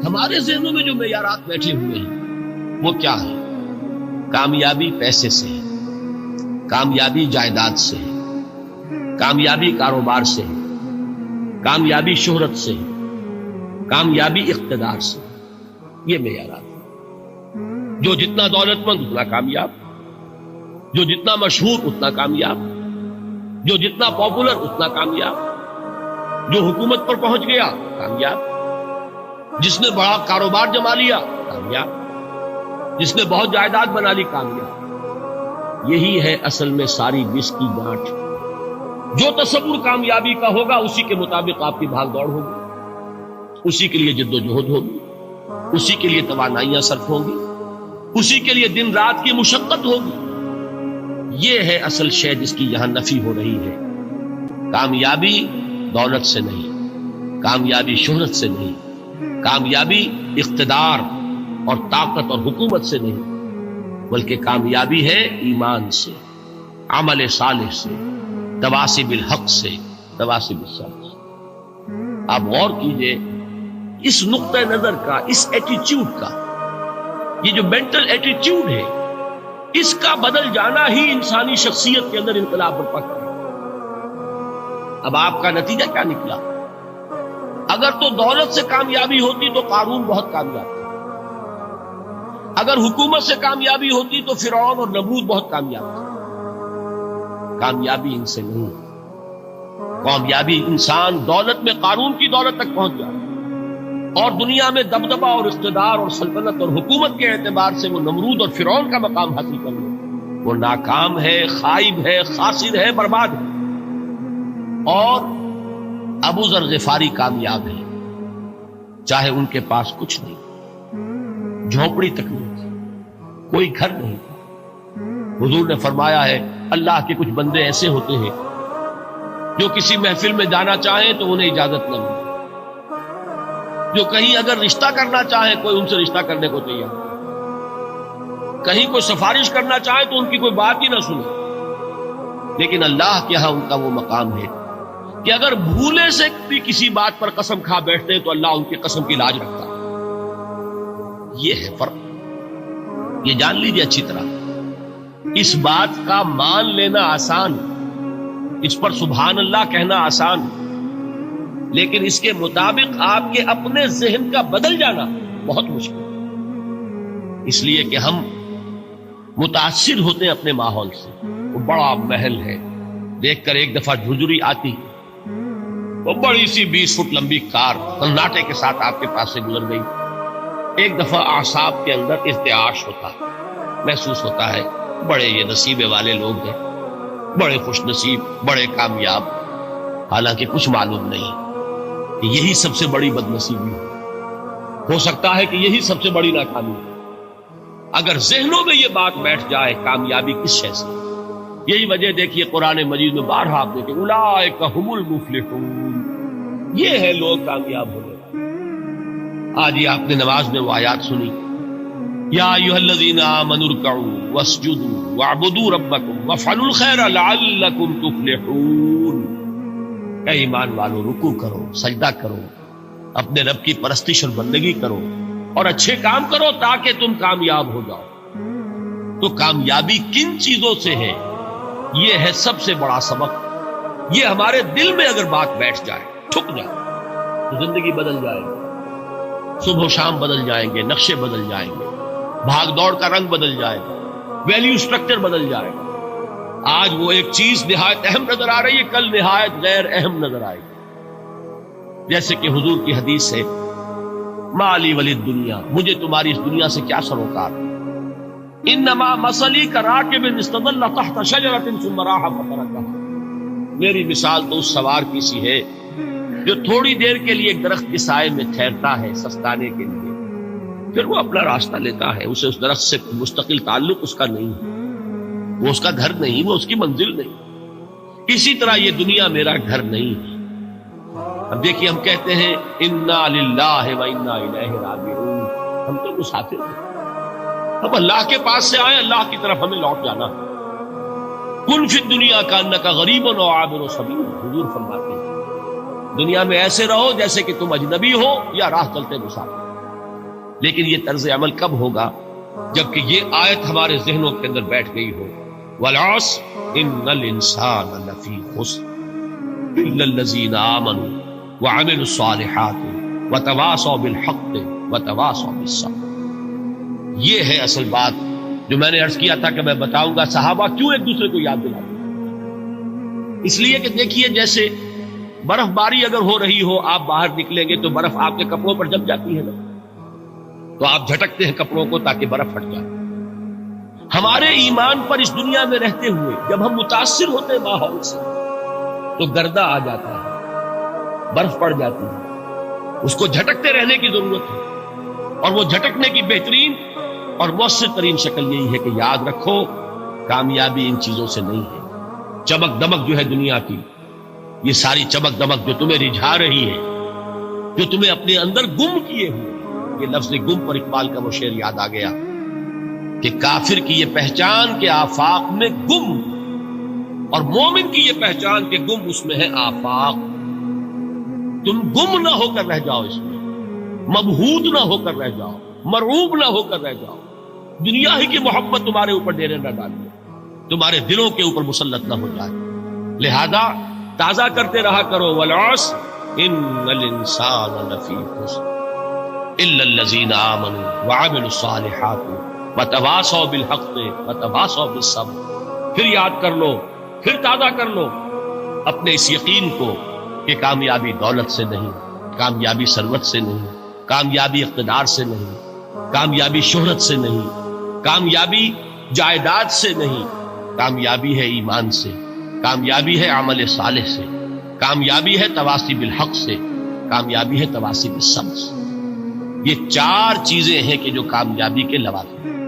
ہمارے ذہنوں میں جو معیارات بیٹھے ہوئے ہیں وہ کیا ہے؟ کامیابی پیسے سے ہے، کامیابی جائیداد سے ہے، کامیابی کاروبار سے ہے، کامیابی شہرت سے ہے، کامیابی اقتدار سے ہے۔ یہ معیارات ہیں۔ جو جتنا دولت مند اتنا کامیاب، جو جتنا مشہور اتنا کامیاب، جو جتنا پاپولر اتنا کامیاب، جو حکومت پر پہنچ گیا کامیاب، جس نے بڑا کاروبار جما لیا کامیاب، جس نے بہت جائیداد بنا لی کامیاب۔ یہی ہے اصل میں ساری جس کی گانٹھ۔ جو تصور کامیابی کا ہوگا اسی کے مطابق آپ کی بھاگ دوڑ ہوگی، اسی کے لیے جد و جہد ہوگی، اسی کے لیے توانائیاں صرف ہوں گی، اسی کے لیے دن رات کی مشقت ہوگی۔ یہ ہے اصل شے جس کی یہاں نفی ہو رہی ہے۔ کامیابی دولت سے نہیں، کامیابی شہرت سے نہیں، کامیابی اقتدار اور طاقت اور حکومت سے نہیں، بلکہ کامیابی ہے ایمان سے، عمل صالح سے، تواصی بالحق سے، تواصی بالصبر سے۔ آپ غور کیجئے اس نقطہ نظر کا، اس ایٹیچیوڈ کا، یہ جو مینٹل ایٹیچیوڈ ہے، اس کا بدل جانا ہی انسانی شخصیت کے اندر انقلاب برپا کرے۔ اب آپ کا نتیجہ کیا نکلا؟ اگر تو دولت سے کامیابی ہوتی تو قارون بہت کامیاب تھا، اگر حکومت سے کامیابی ہوتی تو فرعون اور نمرود بہت کامیاب تھا۔ کامیابی ان سے نہیں، کامیابی انسان دولت میں قارون کی دولت تک پہنچ جائے اور دنیا میں دبدبہ اور اقتدار اور سلطنت اور حکومت کے اعتبار سے وہ نمرود اور فرعون کا مقام حاصل کر لے، وہ ناکام ہے، خائب ہے، خاسر ہے، برباد ہے۔ اور ابو ذر غفاری کامیاب ہے، چاہے ان کے پاس کچھ نہیں، جھونپڑی تک نہیں تھی، کوئی گھر نہیں تھا۔ حضور نے فرمایا ہے اللہ کے کچھ بندے ایسے ہوتے ہیں جو کسی محفل میں جانا چاہیں تو انہیں اجازت نہ ملے، جو کہیں اگر رشتہ کرنا چاہیں کوئی ان سے رشتہ کرنے کو تیار، کہیں کوئی سفارش کرنا چاہے تو ان کی کوئی بات ہی نہ سنے۔ لیکن اللہ کے ہاں ان کا وہ مقام ہے کہ اگر بھولے سے بھی کسی بات پر قسم کھا بیٹھتے ہیں تو اللہ ان کی قسم کی لاج رکھتا ہے۔ یہ ہے فرق، یہ جان لیجیے اچھی طرح۔ اس بات کا مان لینا آسان، اس پر سبحان اللہ کہنا آسان، لیکن اس کے مطابق آپ کے اپنے ذہن کا بدل جانا بہت مشکل، اس لیے کہ ہم متاثر ہوتے ہیں اپنے ماحول سے۔ وہ بڑا محل ہے، دیکھ کر ایک دفعہ جھجری آتی، وہ بڑی سی 20 فٹ لمبی کار سناٹے کے ساتھ آپ کے پاس سے گزر گئی، ایک دفعہ اعصاب کے اندر ارتعاش ہوتا، محسوس ہوتا ہے بڑے یہ نصیبے والے لوگ ہیں، بڑے خوش نصیب، بڑے کامیاب، حالانکہ کچھ معلوم نہیں کہ یہی سب سے بڑی بدنصیبی ہو سکتا ہے کہ یہی سب سے بڑی ناکامی ہے۔ اگر ذہنوں میں یہ بات بیٹھ جائے کامیابی کس شے سے، یہی وجہ دیکھیے قرآن مجید میں بارہا آپ دیکھیں اولئک ھم المفلحون، یہ ہے لوگ کامیاب ہونے والے۔ آج ہی آپ نے نماز میں وہ آیات سنی، یا ایھا الذین آمنوا ارکعوا واسجدوا واعبدوا ربکم وافعلوا الخیر لعلکم تفلحون۔ اے ایمان والو، رکوع کرو، سجدہ کرو، اپنے رب کی پرستش اور بندگی کرو اور اچھے کام کرو تاکہ تم کامیاب ہو جاؤ۔ تو کامیابی کن چیزوں سے ہے؟ یہ ہے سب سے بڑا سبق۔ یہ ہمارے دل میں اگر بات بیٹھ جائے، ٹھک جائے، تو زندگی بدل جائے گی، صبح و شام بدل جائیں گے، نقشے بدل جائیں گے، بھاگ دوڑ کا رنگ بدل جائے گا، ویلیو سٹرکچر بدل جائے گا۔ آج وہ ایک چیز نہایت اہم نظر آ رہی ہے، کل نہایت غیر اہم نظر آئے گی۔ جیسے کہ حضور کی حدیث ہے مالی ولی دنیا، مجھے تمہاری اس دنیا سے کیا سروکار، انما مثلی کراکب استظل تحت شجرۃ ثم راح فترکها، میری مثال تو اس سوار کی سی ہے جو تھوڑی دیر کے لیے ایک درخت کے سائے میں ٹھہرتا ہے سستانے کے لیے، پھر وہ اپنا راستہ لیتا ہے، اسے اس درخت سے مستقل تعلق اس کا نہیں ہے، وہ اس کا گھر نہیں، وہ اس کی منزل نہیں۔ اسی طرح یہ دنیا میرا گھر نہیں ہے۔ اب دیکھیے ہم کہتے ہیں انا للہ و انا الیہ راجعون، ہم تو مسافر ہیں، ہم اللہ کے پاس سے آئے، اللہ کی طرف ہمیں لوٹ جانا ہے۔ کن فی الدنیا کانک غریب و عابر سبیل، حضور فرماتے ہیں دنیا میں ایسے رہو جیسے کہ تم اجنبی ہو یا راہ چلتے مسافر۔ لیکن یہ طرز عمل کب ہوگا؟ جبکہ یہ آیت ہمارے ذہنوں کے اندر بیٹھ گئی ہو، والعصر ان الانسان لفی خسر الا الذین آمنوا وعملوا الصالحات وتواصوا بالحق وتواصوا بالصبر۔ یہ ہے اصل بات جو میں نے عرض کیا تھا کہ میں بتاؤں گا صحابہ کیوں ایک دوسرے کو یاد دلاتے۔ اس لیے کہ دیکھیے جیسے برف باری اگر ہو رہی ہو، آپ باہر نکلیں گے تو برف آپ کے کپڑوں پر جم جاتی ہے نا، تو آپ جھٹکتے ہیں کپڑوں کو تاکہ برف ہٹ جائے۔ ہمارے ایمان پر اس دنیا میں رہتے ہوئے جب ہم متاثر ہوتے ہیں ماحول سے تو گردہ آ جاتا ہے، برف پڑ جاتی ہے، اس کو جھٹکتے رہنے کی ضرورت ہے۔ اور وہ جھٹکنے کی بہترین اور مؤثر ترین شکل یہی ہے کہ یاد رکھو کامیابی ان چیزوں سے نہیں ہے۔ چمک دمک جو ہے دنیا کی، یہ ساری چمک دمک جو تمہیں رجھا رہی ہے، جو تمہیں اپنے اندر گم کیے ہوئے، یہ لفظ گم پر اقبال کا وہ شعر یاد آ گیا کہ کافر کی یہ پہچان کے آفاق میں گم، اور مومن کی یہ پہچان کے گم اس میں ہے آفاق۔ تم گم نہ ہو کر رہ جاؤ، اس میں مبہوت نہ ہو کر رہ جاؤ، مرعوب نہ ہو کر رہ جاؤ، دنیا ہی کی محبت تمہارے اوپر ڈیرے نہ ڈالے، تمہارے دلوں کے اوپر مسلط نہ ہو جائے۔ لہذا تازہ کرتے رہا کرو، والعصر ان الانسان لفی خسر الا الذین آمنوا وعملوا الصالحات وتواصوا بالحق وتواصوا بالصبر۔ پھر یاد کر لو، پھر تازہ کر لو اپنے اس یقین کو کہ کامیابی دولت سے نہیں، کامیابی ثروت سے نہیں، کامیابی اقتدار سے نہیں، کامیابی شہرت سے نہیں، کامیابی جائیداد سے نہیں، کامیابی ہے ایمان سے، کامیابی ہے عمل صالح سے، کامیابی ہے تواصی بالحق سے، کامیابی ہے تواصی بالصبر سے۔ یہ چار چیزیں ہیں کہ جو کامیابی کے لوازم ہیں۔